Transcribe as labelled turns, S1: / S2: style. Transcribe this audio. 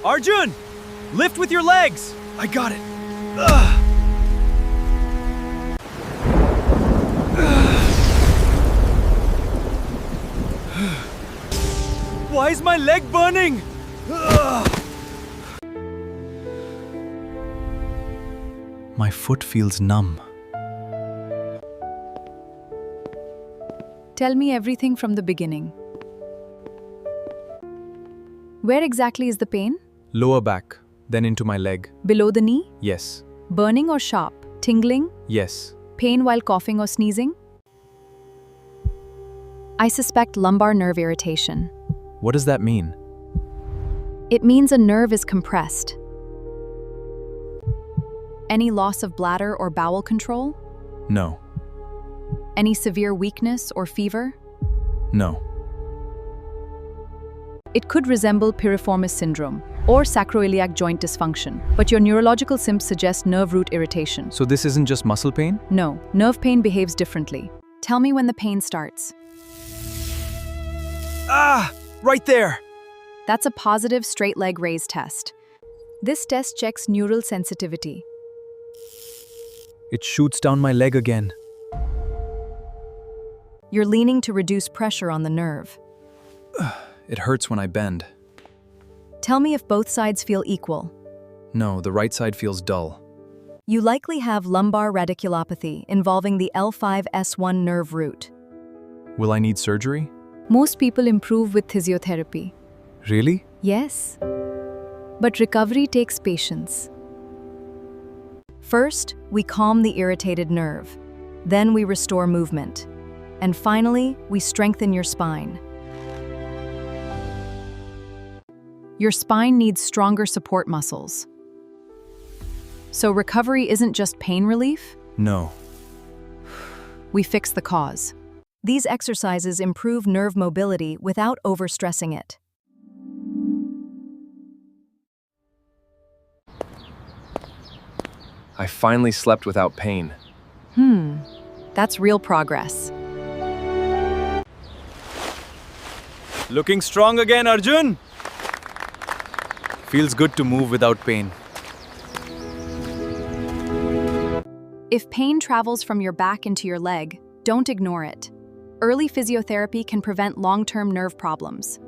S1: Arjun! Lift with your legs! I got it. Ugh. Why is my leg burning? Ugh. My foot feels numb.
S2: Tell me everything from the beginning. Where exactly is the pain?
S1: Lower back, then into my leg.
S2: Below the knee?
S1: Yes.
S2: Burning or sharp? Tingling?
S1: Yes.
S2: Pain while coughing or sneezing? I suspect lumbar nerve irritation.
S1: What does that mean?
S2: It means a nerve is compressed. Any loss of bladder or bowel control?
S1: No.
S2: Any severe weakness or fever?
S1: No.
S2: It could resemble piriformis syndrome or sacroiliac joint dysfunction, but your neurological symptoms suggest nerve root irritation.
S1: So this isn't just muscle pain?
S2: No, nerve pain behaves differently. Tell me when the pain starts.
S1: Ah! Right there!
S2: That's a positive straight leg raise test. This test checks neural sensitivity.
S1: It shoots down my leg again.
S2: You're leaning to reduce pressure on the nerve.
S1: It hurts when I bend.
S2: Tell me if both sides feel equal.
S1: No, the right side feels dull.
S2: You likely have lumbar radiculopathy involving the L5-S1 nerve root.
S1: Will I need surgery?
S2: Most people improve with physiotherapy.
S1: Really?
S2: Yes. But recovery takes patience. First, we calm the irritated nerve. Then we restore movement. And finally, we strengthen your spine. Your spine needs stronger support muscles. So recovery isn't just pain relief?
S1: No.
S2: We fix the cause. These exercises improve nerve mobility without overstressing it.
S1: I finally slept without pain.
S2: That's real progress.
S1: Looking strong again, Arjun! Feels good to move without pain.
S2: If pain travels from your back into your leg, don't ignore it. Early physiotherapy can prevent long-term nerve problems.